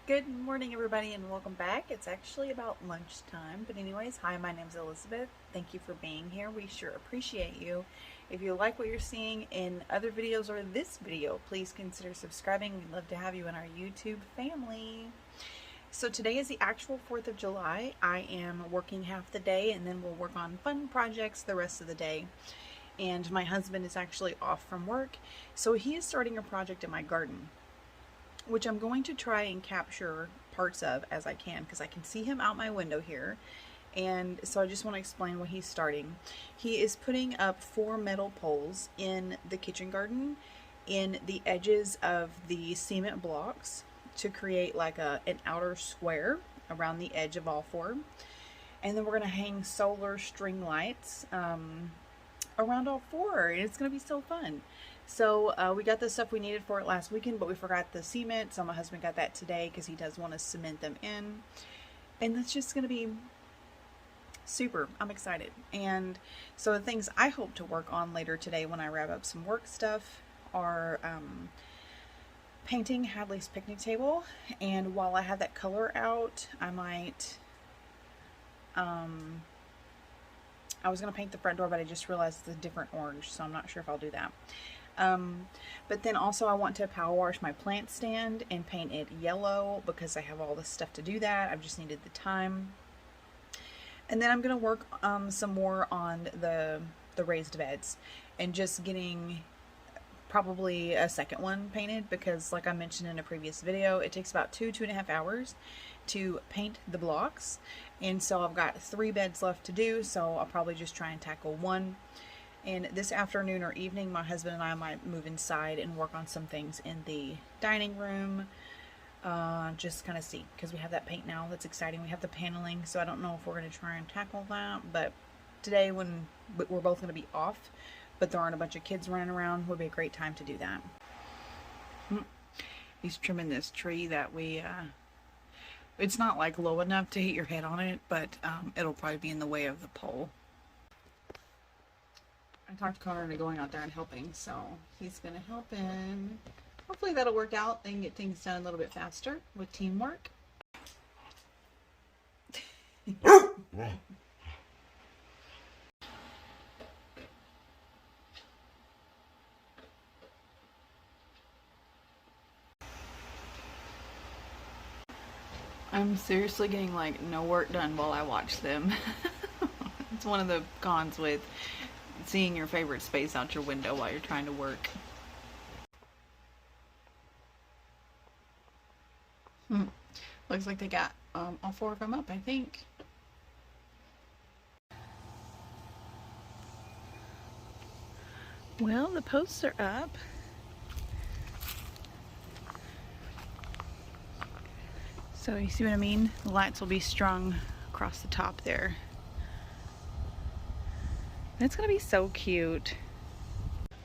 Good morning, everybody, and welcome back. It's actually about lunchtime, but anyways, hi, my name's Elizabeth. Thank you for being here. We sure appreciate you. If you like what you're seeing in other videos or this video, please consider subscribing. We'd love to have you in our YouTube family. So today is the actual 4th of July. I am working half the day, and then we'll work on fun projects the rest of the day. And my husband is actually off from work, so he is starting a project in my garden, which I'm going to try and capture parts of as I can, because I can see him out my window here. And so I just want to explain what he's starting. He is putting up 4 metal poles in the kitchen garden in the edges of the cement blocks to create like an outer square around the edge of all 4. And then we're going to hang solar string lights around all 4, and it's going to be so fun. So we got the stuff we needed for it last weekend, but we forgot the cement, so my husband got that today because he does want to cement them in, and that's just going to be super. I'm excited. And so the things I hope to work on later today when I wrap up some work stuff are painting Hadley's picnic table, and while I have that color out, I might I was going to paint the front door, but I just realized it's a different orange, so I'm not sure if I'll do that. But then also I want to power wash my plant stand and paint it yellow because I have all this stuff to do that. I've just needed the time. And then I'm going to work some more on the raised beds and just getting probably a second one painted, because like I mentioned in a previous video, it takes about 2.5 hours to paint the blocks, and so I've got 3 beds left to do, so I'll probably just try and tackle one. And this afternoon or evening, my husband and I might move inside and work on some things in the dining room, just kind of see, because we have that paint now. That's exciting. We have the paneling, so I don't know if we're going to try and tackle that, but today, when we're both going to be off but there aren't a bunch of kids running around, would be a great time to do that. He's trimming this tree that we it's not like low enough to hit your head on it, but it'll probably be in the way of the pole. I talked Connor into going out there and helping, so he's going to help him. Hopefully that'll work out and get things done a little bit faster with teamwork. I'm seriously getting like no work done while I watch them. It's one of the cons with seeing your favorite space out your window while you're trying to work. Looks like they got all 4 of them up, I think. Well, the posts are up. So you see what I mean? The lights will be strung across the top there. It's gonna be so cute.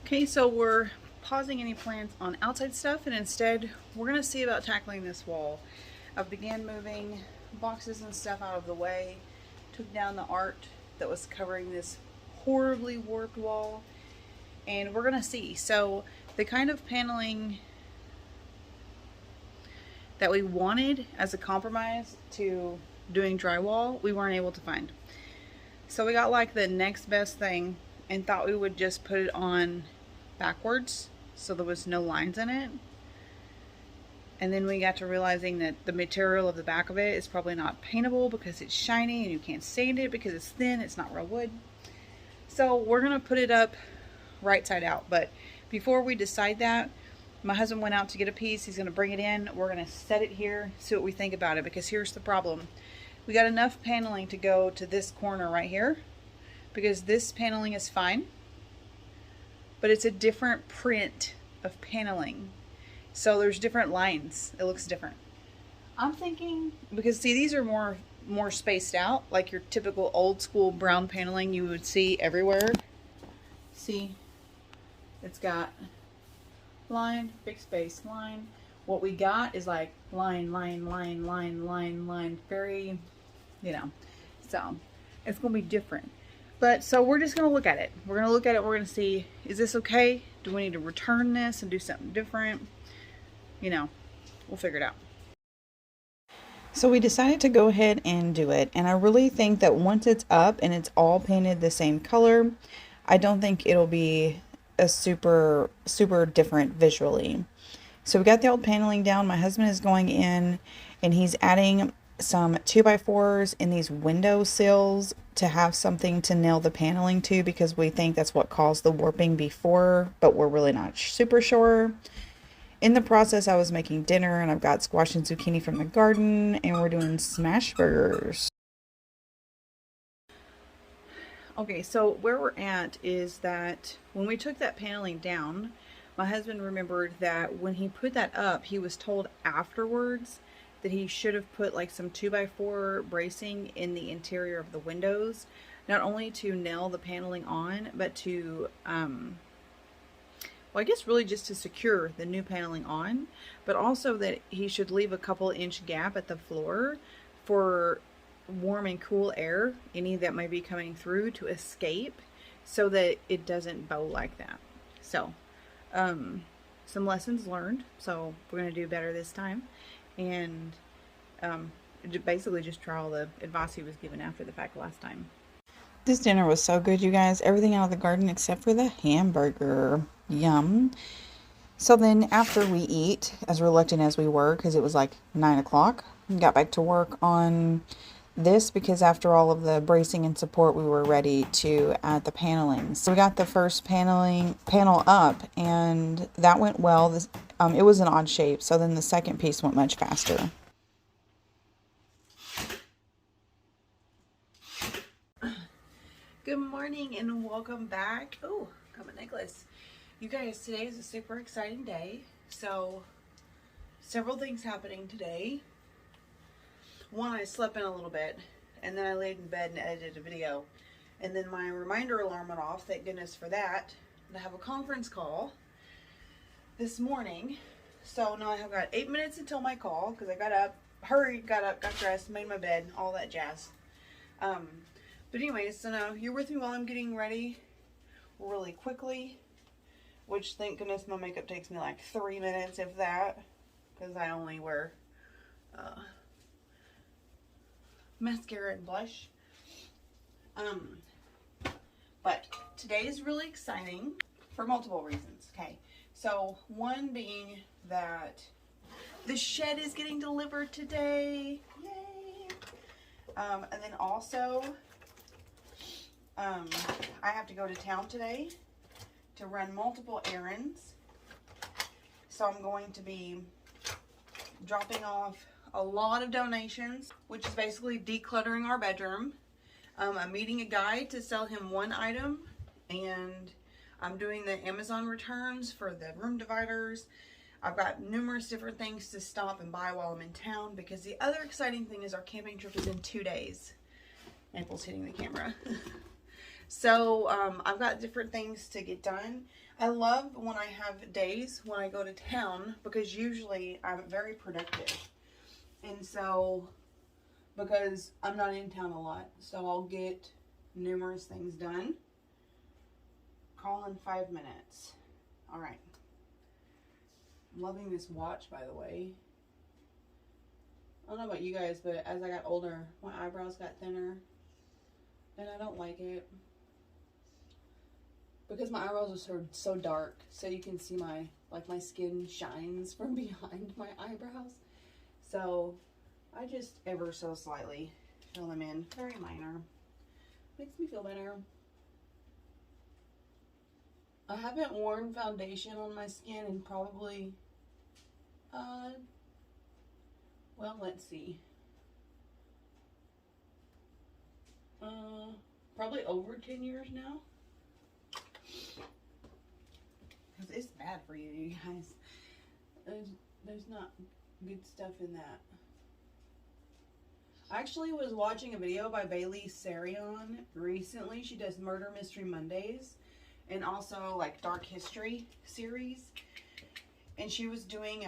Okay, so we're pausing any plans on outside stuff, and instead we're gonna see about tackling this wall. I began moving boxes and stuff out of the way, took down the art that was covering this horribly warped wall, and we're gonna see. So the kind of paneling that we wanted as a compromise to doing drywall, we weren't able to find. So we got like the next best thing and thought we would just put it on backwards so there was no lines in it. And then we got to realizing that the material of the back of it is probably not paintable because it's shiny and you can't sand it because it's thin, it's not real wood. So we're gonna put it up right side out. But before we decide that, my husband went out to get a piece. He's going to bring it in. We're going to set it here, see what we think about it, because here's the problem. We got enough paneling to go to this corner right here, because this paneling is fine, but it's a different print of paneling. So there's different lines. It looks different. I'm thinking, because see, these are more spaced out, like your typical old school brown paneling you would see everywhere. See, it's got line, big space, line. What we got is like line, line, line, line, line, line, very, you know, so it's gonna be different. But so we're just gonna look at it. We're gonna look at it. We're gonna see, is this okay? Do we need to return this and do something different? You know, we'll figure it out. So we decided to go ahead and do it. And I really think that once it's up and it's all painted the same color, I don't think it'll be a super different visually. So we got the old paneling down. My husband is going in and he's adding some 2x4s in these window sills to have something to nail the paneling to, because we think that's what caused the warping before, but we're really not super sure. In the process, I was making dinner, and I've got squash and zucchini from the garden, and we're doing smash burgers. Okay, so where we're at is that when we took that paneling down, my husband remembered that when he put that up, he was told afterwards that he should have put like some 2x4 bracing in the interior of the windows, not only to nail the paneling on, but to well, I guess really just to secure the new paneling on, but also that he should leave a couple inch gap at the floor for warm and cool air, any that might be coming through, to escape, so that it doesn't bow like that. So some lessons learned, so we're going to do better this time, and basically just try all the advice he was given after the fact last time. This dinner was so good, you guys. Everything out of the garden except for the hamburger. Yum. So then after we eat, as reluctant as we were, because it was like 9 o'clock, we got back to work on this, because after all of the bracing and support, we were ready to add the paneling. So we got the first panel up, and that went well. It was an odd shape, so then the second piece went much faster. Good morning and welcome back. Oh, got my necklace. You guys, today is a super exciting day. So, several things happening today. One, I slept in a little bit, and then I laid in bed and edited a video. And then my reminder alarm went off, thank goodness for that. And I have a conference call this morning. So now I have got 8 minutes until my call, because I got up, got dressed, made my bed, all that jazz. But anyways, so now you're with me while I'm getting ready really quickly, which thank goodness my makeup takes me like 3 minutes, if that, because I only wear mascara and blush. But today is really exciting for multiple reasons. Okay, so one being that the shed is getting delivered today. Yay! And then also, I have to go to town today to run multiple errands. So I'm going to be dropping off a lot of donations, which is basically decluttering our bedroom. I'm meeting a guy to sell him one item, and I'm doing the Amazon returns for the room dividers. I've got numerous different things to stop and buy while I'm in town, because the other exciting thing is our camping trip is in 2 days. Maple's hitting the camera. So I've got different things to get done. I love when I have days when I go to town, because usually I'm very productive. And so, because I'm not in town a lot, so I'll get numerous things done. Call in 5 minutes. All right. I'm loving this watch, by the way. I don't know about you guys, but as I got older, my eyebrows got thinner, and I don't like it, because my eyebrows are so dark, so you can see my skin shines from behind my eyebrows. So I just ever so slightly fill them in, very minor. Makes me feel better. I haven't worn foundation on my skin in probably, well, let's see. Probably over 10 years now. Because it's bad for you, you guys. There's not good stuff in that. I actually was watching a video by Bailey Sarion recently. She does Murder Mystery Mondays and also like Dark History series. And she was doing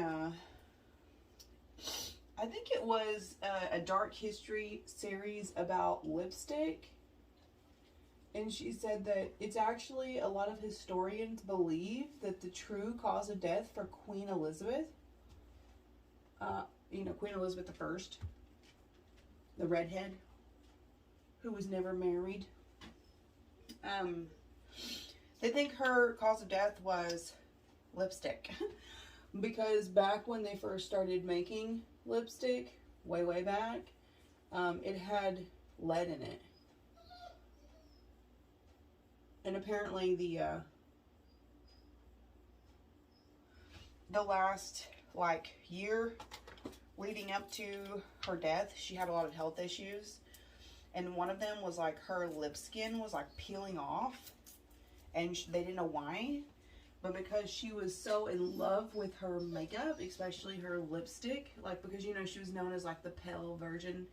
I think it was a Dark History series about lipstick. And she said that it's actually, a lot of historians believe that the true cause of death for Queen Elizabeth, Queen Elizabeth I, the redhead, who was never married. They think her cause of death was lipstick. Because back when they first started making lipstick, way back, it had lead in it. And apparently the last like year leading up to her death, she had a lot of health issues. And one of them was like her lip skin was like peeling off. And they didn't know why. But because she was so in love with her makeup, especially her lipstick, like because you know she was known as like the pale virgin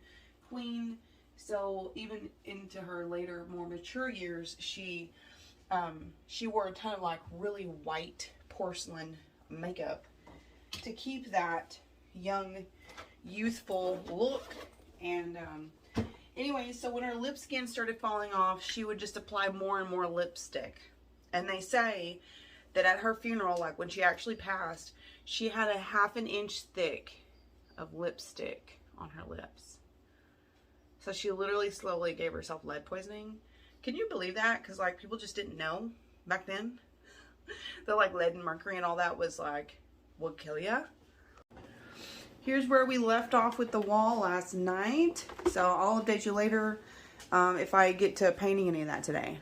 queen. So even into her later, more mature years, she wore a ton of like really white porcelain makeup to keep that young, youthful look. And anyway, so when her lip skin started falling off, she would just apply more and more lipstick. And they say that at her funeral, like when she actually passed, she had a 1/2 inch thick of lipstick on her lips. So she literally slowly gave herself lead poisoning. Can you believe that? Because like people just didn't know back then that like lead and mercury and all that was like would kill ya. Here's where we left off with the wall last night. So I'll update you later if I get to painting any of that today.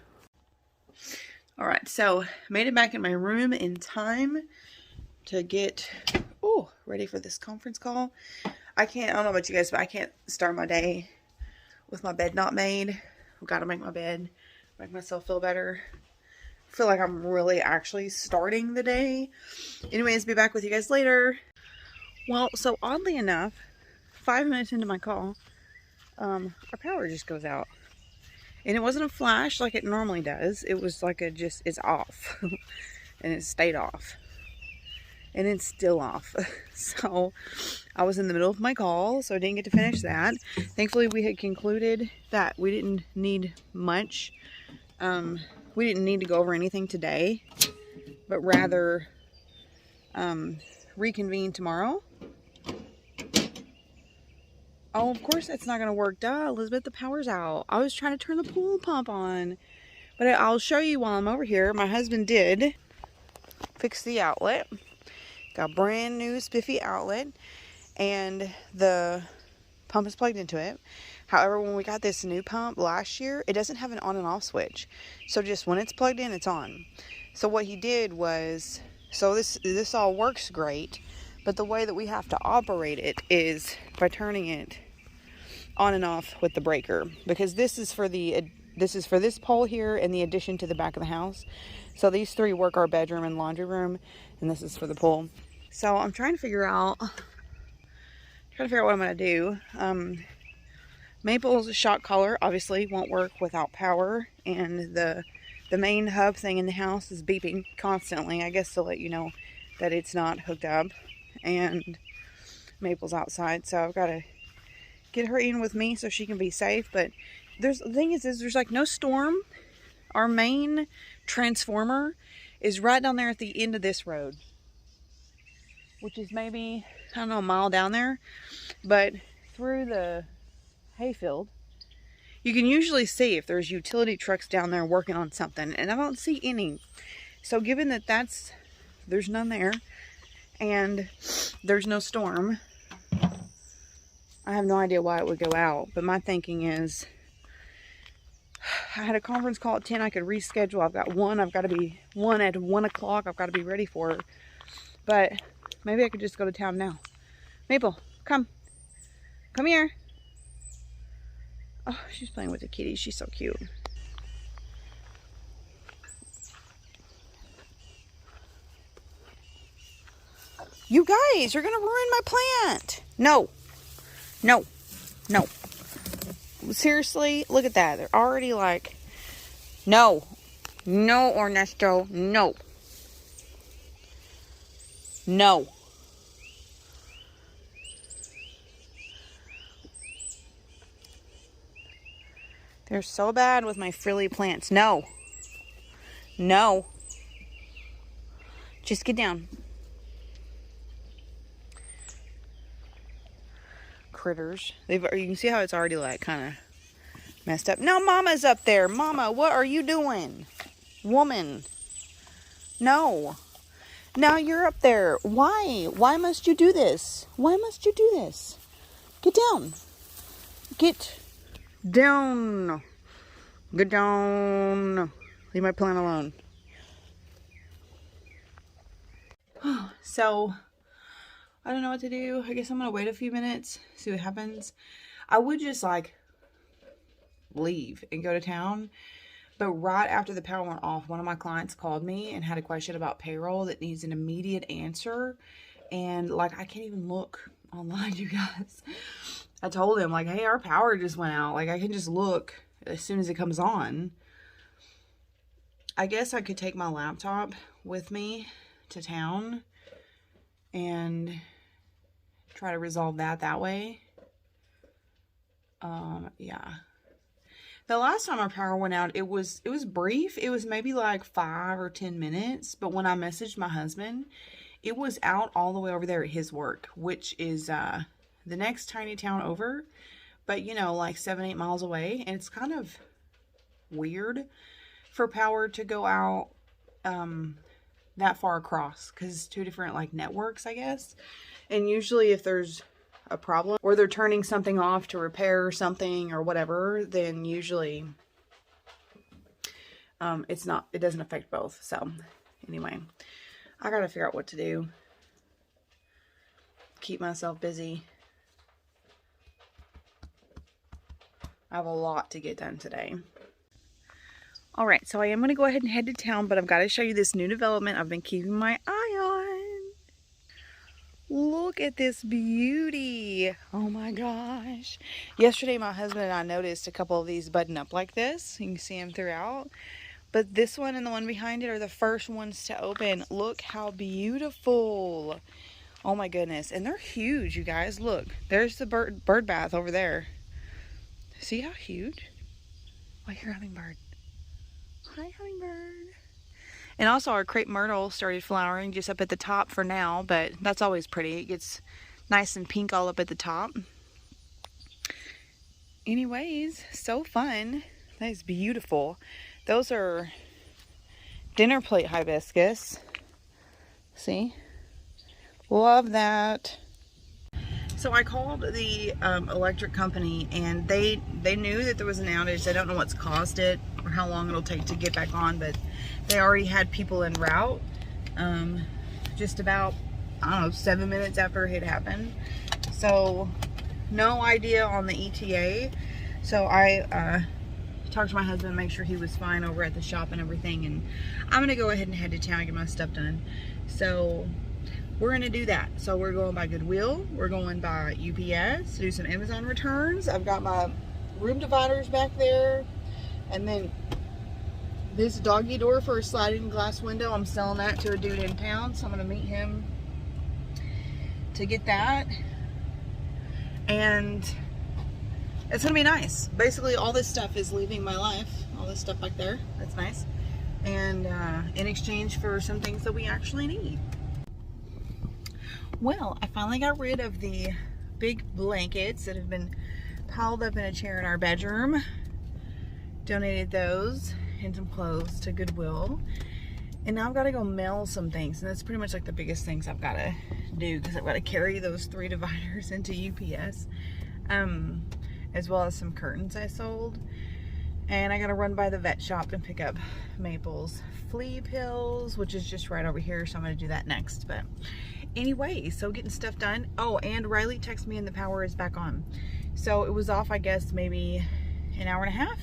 All right, so made it back in my room in time to get ready for this conference call. I don't know about you guys, but I can't start my day with my bed not made. I've got to make my bed, make myself feel better. I feel like I'm really actually starting the day. Anyways, be back with you guys later. Well, so oddly enough, 5 minutes into my call, our power just goes out. And it wasn't a flash like it normally does. It was like it's off. And it stayed off. And it's still off. So I was in the middle of my call, so I didn't get to finish that. Thankfully, we had concluded that we didn't need much. We didn't need to go over anything today, but rather reconvene tomorrow. Oh, of course that's not going to work. Duh, Elizabeth, the power's out. I was trying to turn the pool pump on. But I'll show you while I'm over here. My husband did fix the outlet. Got a brand new spiffy outlet. And the pump is plugged into it. However, when we got this new pump last year, it doesn't have an on and off switch. So just when it's plugged in, it's on. So what he did was, so this all works great. But the way that we have to operate it is by turning it on and off with the breaker, because this is for this pole here and the addition to the back of the house. So these three work our bedroom and laundry room, and this is for the pole. So I'm trying to figure out what I'm gonna do. Maple's shock collar obviously won't work without power, and the main hub thing in the house is beeping constantly, I guess to let you know that it's not hooked up. And Maple's outside, so I've got to get her in with me so she can be safe. But the thing is there's like no storm. Our main transformer is right down there at the end of this road, which is maybe, I don't know, a mile down there. But through the hayfield, you can usually see if there's utility trucks down there working on something, and I don't see any. So given that there's none there, and there's no storm, I have no idea why it would go out. But my thinking is, I had a conference call at 10. I could reschedule. I've got one at 1 o'clock. I've got to be ready for her. But maybe I could just go to town now. Maple, come here. Oh, she's playing with the kitty. She's so cute. You guys, you're gonna ruin my plant. No. Seriously, look at that. They're already like, no, Ernesto, no. They're so bad with my frilly plants. No. Just get down. critters. You can see how it's already like kind of messed up. No, Mama's up there. Mama, what are you doing? Woman. No. Now you're up there. Why? Why must you do this? Why must you do this? Get down. Get down. Get down. Leave my plant alone. So, I don't know what to do. I guess I'm going to wait a few minutes, see what happens. I would just like leave and go to town. But right after the power went off, one of my clients called me and had a question about payroll that needs an immediate answer. And like, I can't even look online, you guys. I told him like, hey, our power just went out. Like, I can just look as soon as it comes on. I guess I could take my laptop with me to town and try to resolve that way. Yeah. The last time our power went out, it was brief. It was maybe like 5 or 10 minutes. But when I messaged my husband, it was out all the way over there at his work, which is the next tiny town over. But, you know, like 7-8 miles away. And it's kind of weird for power to go out that far across. Because it's 2 different, like, networks, I guess. And usually if there's a problem or they're turning something off to repair something or whatever, then usually it doesn't affect both. So anyway, I gotta figure out what to do, keep myself busy. I have a lot to get done today. All right, so I am going to go ahead and head to town, but I've got to show you this new development I've been keeping my eye on. Look at this beauty. Oh my gosh. Yesterday, my husband and I noticed a couple of these button up like this. You can see them throughout. But this one and the one behind it are the first ones to open. Look how beautiful. Oh my goodness. And they're huge, you guys. Look, there's the bird bath over there. See how huge? Oh, here, hummingbird. Hi, hummingbird. And also our crepe myrtle started flowering just up at the top for now, but that's always pretty. It gets nice and pink all up at the top. Anyways, so fun. That is beautiful. Those are dinner plate hibiscus. See? Love that. So I called the electric company, and they knew that there was an outage. They don't know what's caused it or how long it'll take to get back on, but they already had people en route just about, I don't know, 7 minutes after it had happened. So no idea on the ETA. So I talked to my husband, make sure he was fine over at the shop and everything, and I'm gonna go ahead and head to town and get my stuff done. So we're gonna do that. So we're going by Goodwill, we're going by UPS to do some Amazon returns. I've got my room dividers back there, and then this doggy door for a sliding glass window, I'm selling that to a dude in town, so I'm gonna meet him to get that. And it's gonna be nice. Basically all this stuff is leaving my life, all this stuff back there. That's nice. And in exchange for some things that we actually need. Well, I finally got rid of the big blankets that have been piled up in a chair in our bedroom. Donated those and some clothes to Goodwill. And now I've got to go mail some things. And that's pretty much like the biggest things I've got to do, because I've got to carry those 3 dividers into UPS. As well as some curtains I sold. And I got to run by the vet shop and pick up Maple's flea pills, which is just right over here. So I'm going to do that next. But anyway, so getting stuff done. Oh, and Riley texted me and the power is back on. So it was off, I guess, maybe an hour and a half.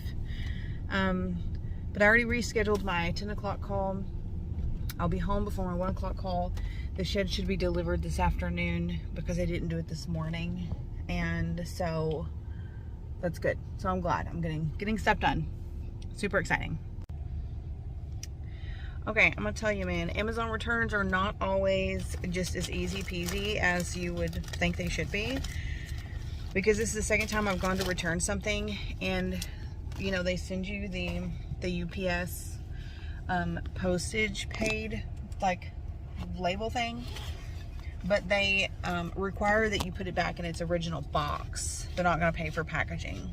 But I already rescheduled my 10 o'clock call. I'll be home before my 1 o'clock call. The shed should be delivered this afternoon because I didn't do it this morning. And so that's good. So I'm glad I'm getting stuff done. Super exciting. Okay, I'm gonna tell you, man, Amazon returns are not always just as easy peasy as you would think they should be. Because this is the second time I've gone to return something, and you know, they send you the UPS postage paid like label thing. but they require that you put it back in its original box. They're not going to pay for packaging.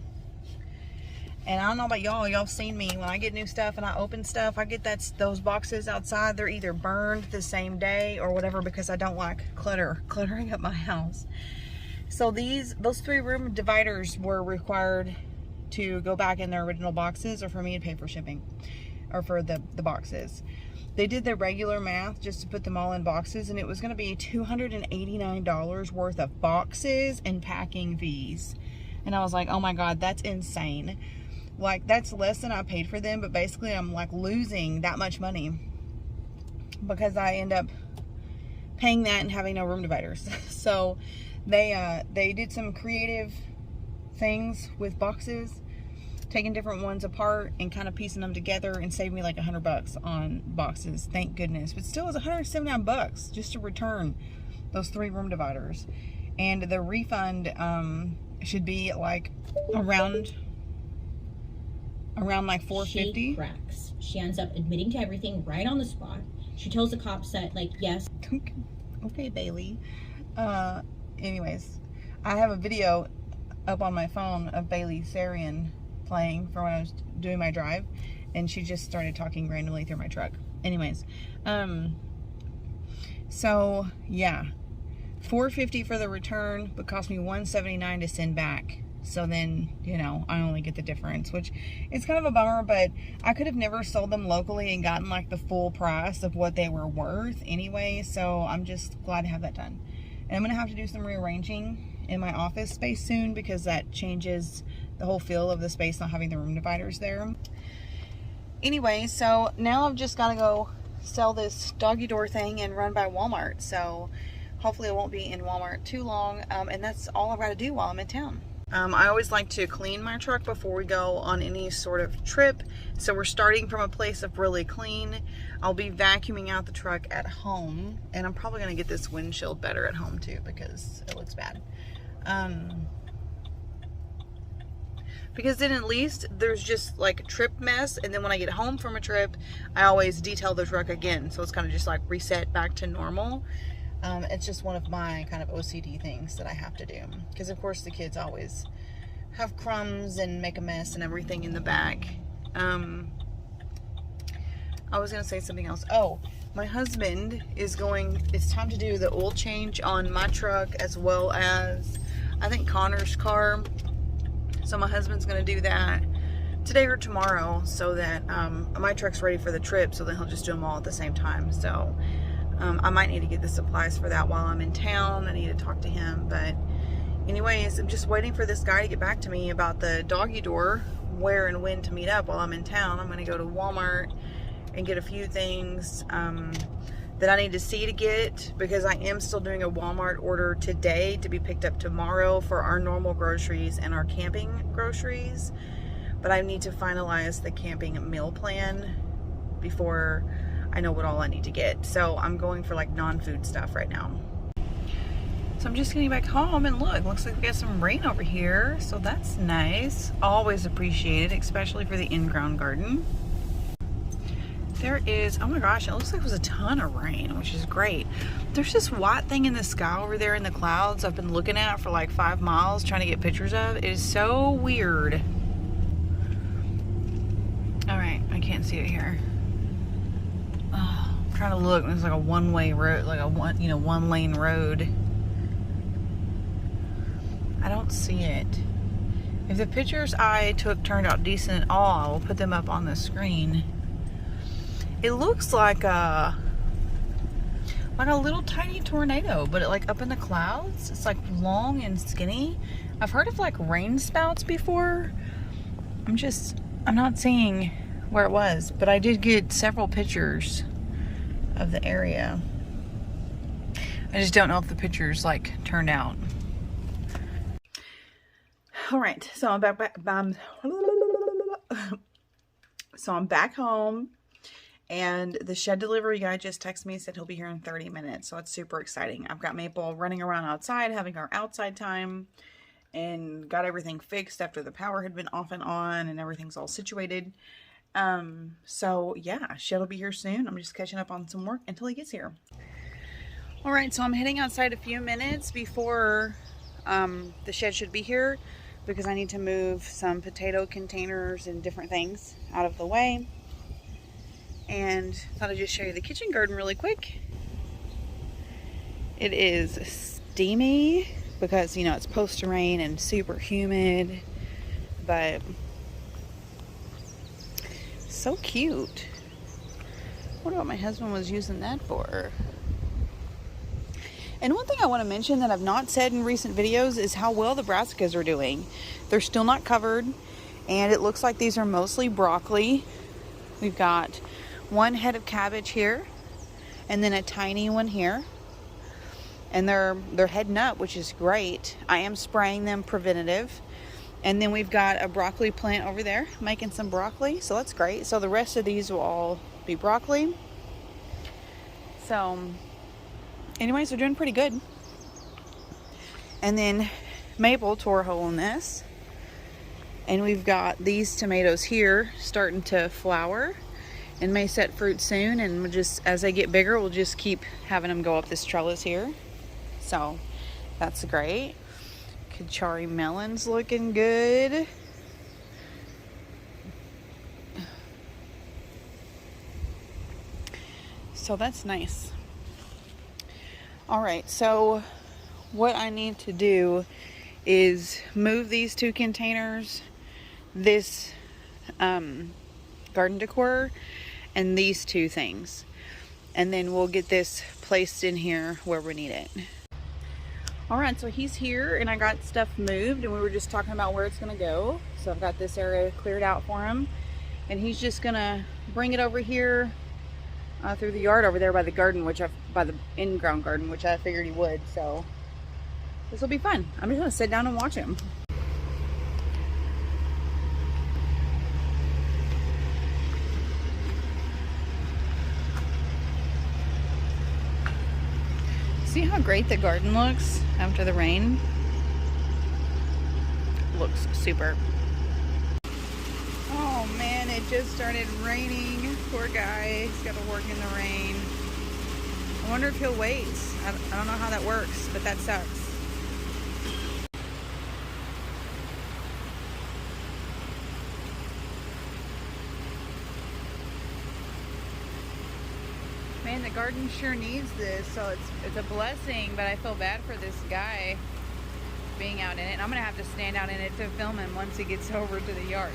And I don't know about y'all. Y'all have seen me when I get new stuff and I open stuff. I get those boxes outside. They're either burned the same day or whatever, because I don't like cluttering up my house. So those 3 room dividers were required to go back in their original boxes, or for me to pay for shipping, or for the boxes. They did the regular math just to put them all in boxes, and it was going to be $289 worth of boxes and packing fees. And I was like, oh my God, that's insane. Like, that's less than I paid for them, but basically I'm like losing that much money because I end up paying that and having no room dividers. So they did some creative things with boxes, taking different ones apart and kind of piecing them together, and saved me like $100 on boxes, thank goodness. But still, it was $179 just to return those 3 room dividers. And the refund should be like around like $450. She cracks. She ends up admitting to everything right on the spot. She tells the cops that, like, yes. Okay, Bailey. Anyways, I have a video up on my phone of Bailey Sarian playing for when I was doing my drive, and she just started talking randomly through my truck. Anyways, so yeah, $450 for the return, but cost me $179 to send back. So then, you know, I only get the difference, which is kind of a bummer, but I could have never sold them locally and gotten like the full price of what they were worth anyway. So I'm just glad to have that done. And I'm going to have to do some rearranging in my office space soon, because that changes the whole feel of the space, not having the room dividers there. Anyway, so now I've just got to go sell this doggy door thing and run by Walmart. So hopefully I won't be in Walmart too long. And that's all I've got to do while I'm in town. I always like to clean my truck before we go on any sort of trip. So we're starting from a place of really clean. I'll be vacuuming out the truck at home, and I'm probably going to get this windshield better at home too, because it looks bad. Because then at least there's just like a trip mess, and then when I get home from a trip, I always detail the truck again. So it's kind of just like reset back to normal. It's just one of my kind of OCD things that I have to do, because of course the kids always have crumbs and make a mess and everything in the back. I was gonna say something else. Oh, my husband is it's time to do the oil change on my truck, as well as I think Connor's car. So my husband's gonna do that today or tomorrow, so that my truck's ready for the trip, so then he'll just do them all at the same time. So I might need to get the supplies for that while I'm in town. I need to talk to him. But anyways, I'm just waiting for this guy to get back to me about the doggy door, where and when to meet up while I'm in town. I'm going to go to Walmart and get a few things that I need to see to get, because I am still doing a Walmart order today to be picked up tomorrow for our normal groceries and our camping groceries. But I need to finalize the camping meal plan before I know what all I need to get. So I'm going for like non-food stuff right now. So I'm just getting back home, and look, looks like we got some rain over here. So that's nice. Always appreciated, especially for the in-ground garden. There is, oh my gosh, it looks like it was a ton of rain, which is great. There's this white thing in the sky over there in the clouds I've been looking at for like 5 miles trying to get pictures of. It is so weird. All right, I can't see it here. I'm trying to look, and it's like a one-way road, like a one-lane road. I don't see it. If the pictures I took turned out decent at all, I will put them up on the screen. It looks like a little tiny tornado, but like up in the clouds. It's like long and skinny. I've heard of like rain spouts before. I'm not seeing where it was, but I did get several pictures of the area. I just don't know if the pictures like turned out. All right, so I'm back home, and the shed delivery guy just texted me, said he'll be here in 30 minutes. So it's super exciting. I've got Maple running around outside, having our outside time, and got everything fixed after the power had been off and on, and everything's all situated. So yeah, Shed will be here soon. I'm just catching up on some work until he gets here. All right, so I'm heading outside a few minutes before the shed should be here because I need to move some potato containers and different things out of the way. And thought I'd just show you the kitchen garden really quick. It is steamy because, you know, it's post rain and super humid, but so cute. What about my husband was using that for? And one thing I want to mention that I've not said in recent videos is how well the brassicas are doing. They're still not covered, and it looks like these are mostly broccoli. We've got one head of cabbage here, and then a tiny one here. And they're heading up, which is great. I am spraying them preventative. And then we've got a broccoli plant over there making some broccoli, so that's great. So the rest of these will all be broccoli. So anyways, they're doing pretty good. And then Maple tore a hole in this. And we've got these tomatoes here starting to flower and may set fruit soon. And we'll just, as they get bigger, we'll just keep having them go up this trellis here. So that's great. Kachari melon's looking good. So that's nice. All right, so what I need to do is move these 2 containers, this garden decor, and these 2 things. And then we'll get this placed in here where we need it. All right, so he's here and I got stuff moved and we were just talking about where it's gonna go. So I've got this area cleared out for him and he's just gonna bring it over here through the yard over there by the garden, by the in-ground garden, which I figured he would. So this will be fun. I'm just gonna sit down and watch him. See how great the garden looks after the rain? Looks super. Oh man, it just started raining. Poor guy, he's got to work in the rain. I wonder if he'll wait. I don't know how that works, but that sucks. Man, the garden sure needs this, so it's a blessing, but I feel bad for this guy being out in it. And I'm gonna have to stand out in it to film him once he gets over to the yard.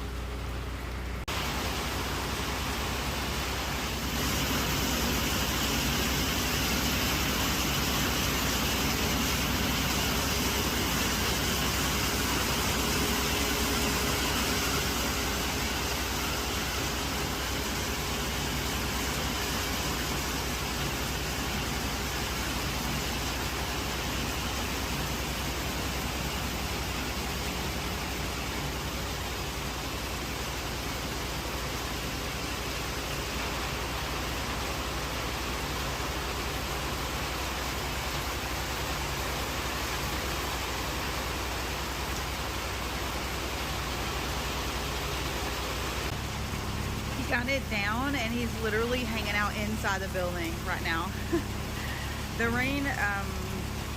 Got it down and he's literally hanging out inside the building right now. The rain,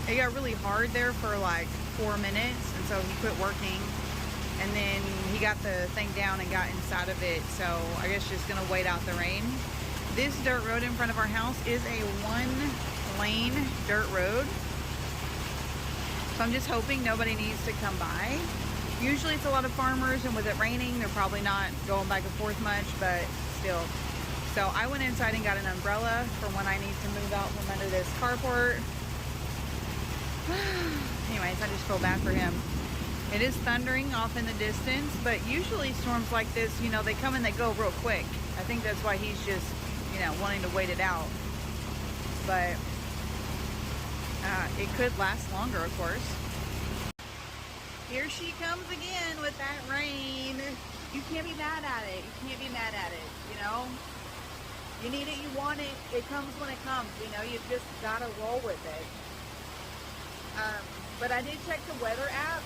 it got really hard there for like 4 minutes and so he quit working and then he got the thing down and got inside of it, so I guess just gonna wait out the rain. This dirt road in front of our house is a 1-lane dirt road, so I'm just hoping nobody needs to come by. Usually it's a lot of farmers, and with it raining, they're probably not going back and forth much, but still. So I went inside and got an umbrella for when I need to move out from under this carport. Anyways, I just feel bad for him. It is thundering off in the distance, but usually storms like this, you know, they come and they go real quick. I think that's why he's just, you know, wanting to wait it out. But it could last longer, of course. Here she comes again with that rain. You can't be mad at it. You can't be mad at it, you know? You need it, you want it. It comes when it comes, you know? You've just got to roll with it. But I did check the weather app.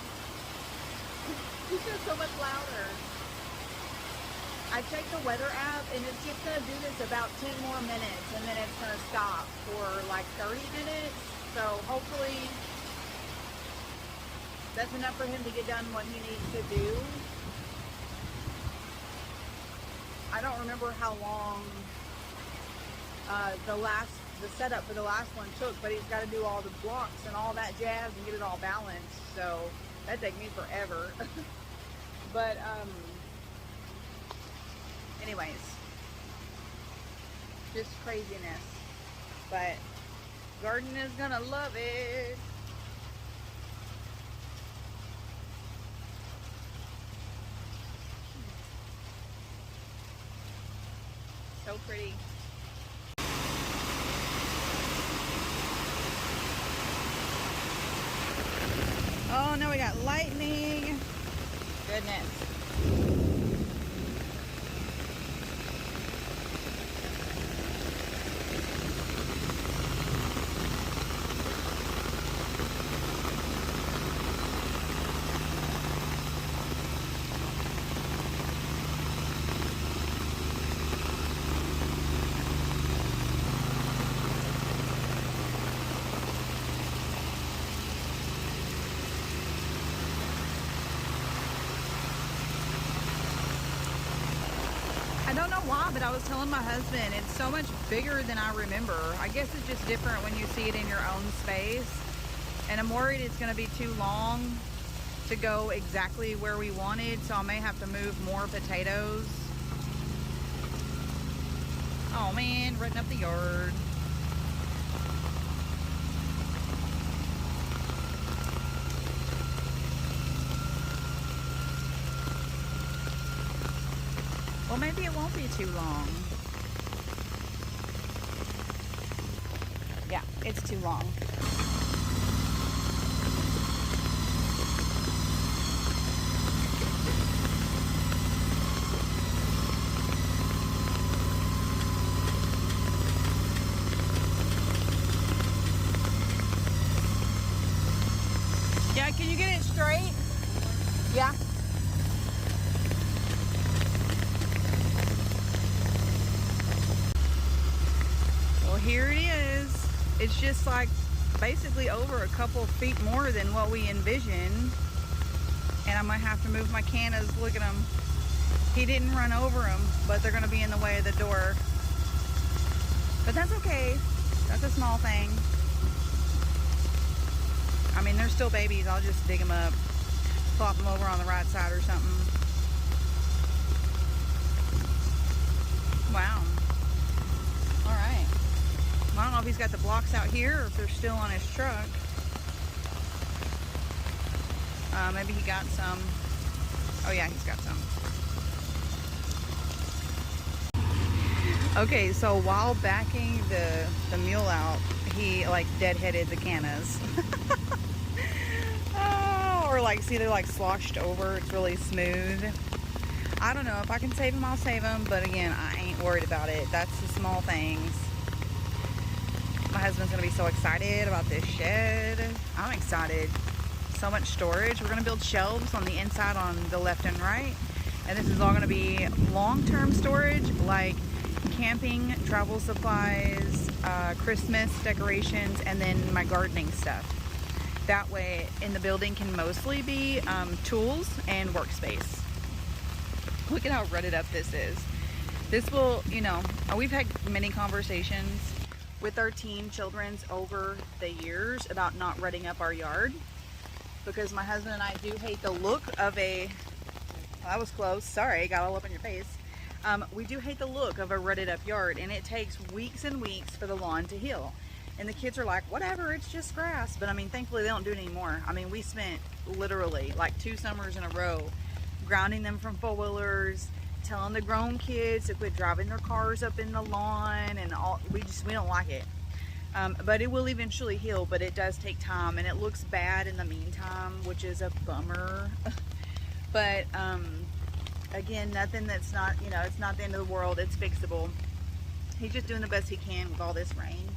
It's just so much louder. I checked the weather app and it's just gonna do this about 10 more minutes and then it's gonna stop for like 30 minutes. So hopefully that's enough for him to get done what he needs to do. I don't remember how long the setup for the last one took, but he's got to do all the blocks and all that jazz and get it all balanced. So that'd take me forever. But anyways, just craziness. But garden is gonna love it. So pretty. Oh, now we got lightning. Goodness. I don't know why, but I was telling my husband, it's so much bigger than I remember. I guess it's just different when you see it in your own space. And I'm worried it's going to be too long to go exactly where we wanted, so I may have to move more potatoes. Oh man, rutting up the yard. Well, maybe it won't be too long. Yeah, it's too long. Yeah, can you get it straight? Yeah. Here it is. It's just like basically over a couple feet more than what we envisioned. And I'm gonna have to move my cannas. Look at them. He didn't run over them, but they're gonna be in the way of the door. But that's okay. That's a small thing. I mean, they're still babies. I'll just dig them up, plop them over on the right side or something. Wow. All right. I don't know if he's got the blocks out here or if they're still on his truck. Maybe he got some. Oh yeah, he's got some. Okay, so while backing the mule out, he like deadheaded the cannas. Oh, or like, see, they're like sloshed over. It's really smooth. I don't know. If I can save them, I'll save them. But again, I ain't worried about it. That's the small things. My husband's gonna be so excited about this shed. I'm excited. So much storage. We're gonna build shelves on the inside on the left and right. And this is all gonna be long-term storage, like camping, travel supplies, Christmas decorations, and then my gardening stuff. That way in the building can mostly be tools and workspace. Look at how rutted up this is. This will, you know, we've had many conversations with our teen children's over the years about not rutting up our yard, because my husband and I do hate the look of a, well, that was close, sorry, got all up in your face. We do hate the look of a rutted up yard, and it takes weeks and weeks for the lawn to heal. And the kids are like, whatever, it's just grass. But I mean, thankfully they don't do it anymore. I mean, we spent literally like 2 summers in a row grounding them from four-wheelers, telling the grown kids to quit driving their cars up in the lawn, and all. We don't like it. But it will eventually heal, but it does take time, and it looks bad in the meantime, which is a bummer. But again, nothing that's not, you know, it's not the end of the world. It's fixable. He's just doing the best he can with all this rain,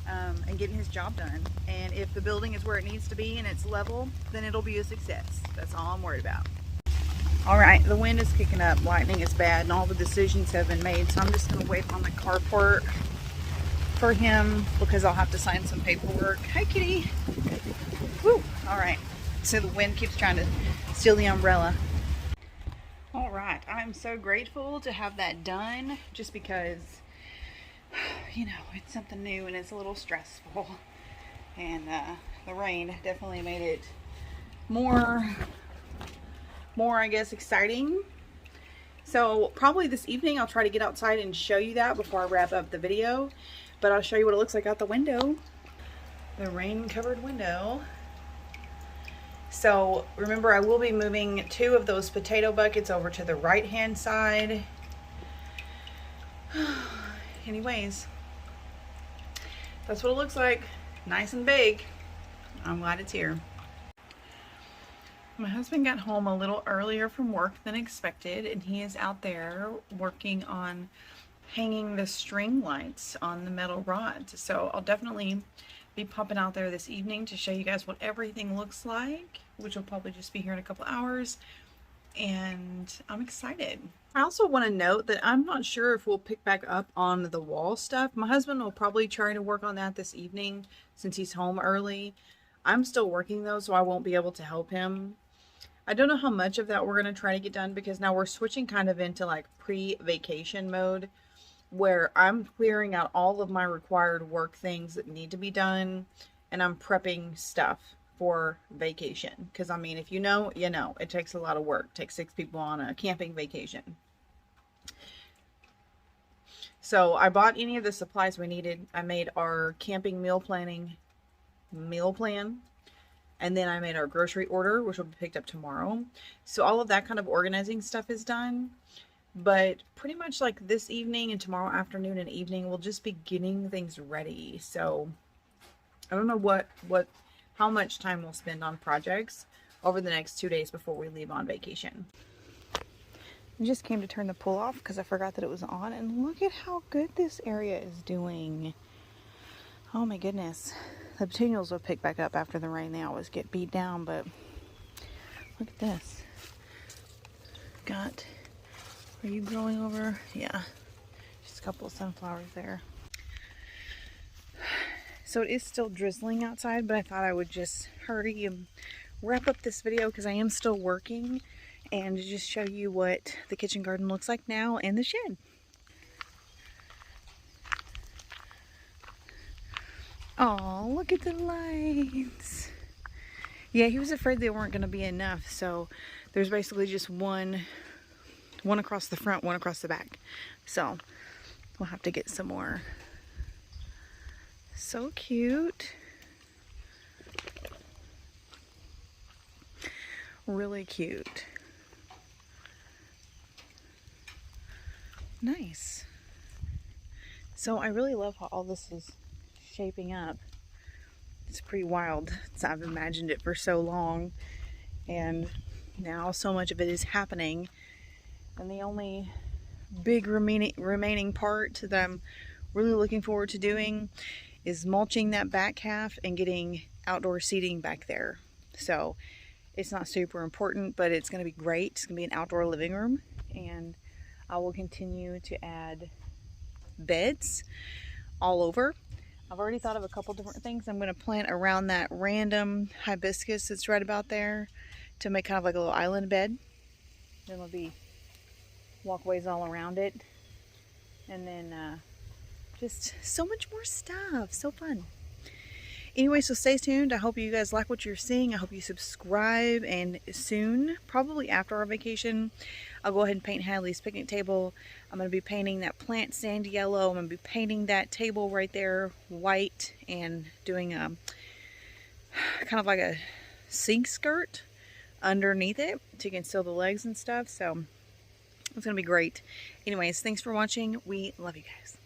and getting his job done. And if the building is where it needs to be and it's level, then it'll be a success. That's all I'm worried about. All right, the wind is kicking up, lightning is bad, and all the decisions have been made. So I'm just gonna wait on the carport for him because I'll have to sign some paperwork. Hi, kitty. Woo. All right. So the wind keeps trying to steal the umbrella. All right, I'm so grateful to have that done, just because, you know, it's something new and it's a little stressful. And the rain definitely made it more, I guess, exciting. So probably this evening I'll try to get outside and show you that before I wrap up the video. But I'll show you what it looks like out the window. The rain-covered window. So remember, I will be moving 2 of those potato buckets over to the right-hand side. Anyways, that's what it looks like. Nice and big. I'm glad it's here. My husband got home a little earlier from work than expected, and he is out there working on hanging the string lights on the metal rods. So I'll definitely be popping out there this evening to show you guys what everything looks like, which will probably just be here in a couple hours, and I'm excited. I also want to note that I'm not sure if we'll pick back up on the wall stuff. My husband will probably try to work on that this evening since he's home early. I'm still working though, so I won't be able to help him. I don't know how much of that we're going to try to get done, because now we're switching kind of into like pre-vacation mode, where I'm clearing out all of my required work things that need to be done, and I'm prepping stuff for vacation. Because I mean, if you know, you know, it takes a lot of work. It takes 6 people on a camping vacation. So I bought any of the supplies we needed. I made our camping meal plan, and then I made our grocery order, which will be picked up tomorrow. So all of that kind of organizing stuff is done. But pretty much like this evening and tomorrow afternoon and evening, we'll just be getting things ready. So I don't know how much time we'll spend on projects over the next 2 days before we leave on vacation. I just came to turn the pool off because I forgot that it was on, and look at how good this area is doing. Oh my goodness. The petunias will pick back up after the rain. They always get beat down, but look at this. Are you growing over? Yeah, just a couple of sunflowers there. So it is still drizzling outside, but I thought I would just hurry and wrap up this video because I am still working, and just show you what the kitchen garden looks like now and the shed. Oh, look at the lights. Yeah, he was afraid they weren't going to be enough, so there's basically just one across the front, one across the back. So we'll have to get some more. So cute. Really cute. Nice. So I really love how all this is shaping up. It's pretty wild. I've imagined it for so long, and now so much of it is happening. And the only big remaining part that I'm really looking forward to doing is mulching that back half and getting outdoor seating back there. So it's not super important, but it's going to be great. It's going to be an outdoor living room, and I will continue to add beds all over. I've already thought of a couple different things I'm going to plant around that random hibiscus that's right about there to make kind of like a little island bed. Then there'll be walkways all around it, and then just so much more stuff. So fun. Anyway, so stay tuned. I hope you guys like what you're seeing. I hope you subscribe, and soon, probably after our vacation, I'll go ahead and paint Hadley's picnic table. I'm going to be painting that plant sand yellow. I'm going to be painting that table right there white, and doing a kind of like a sink skirt underneath it to conceal the legs and stuff. So it's going to be great. Anyways, thanks for watching. We love you guys.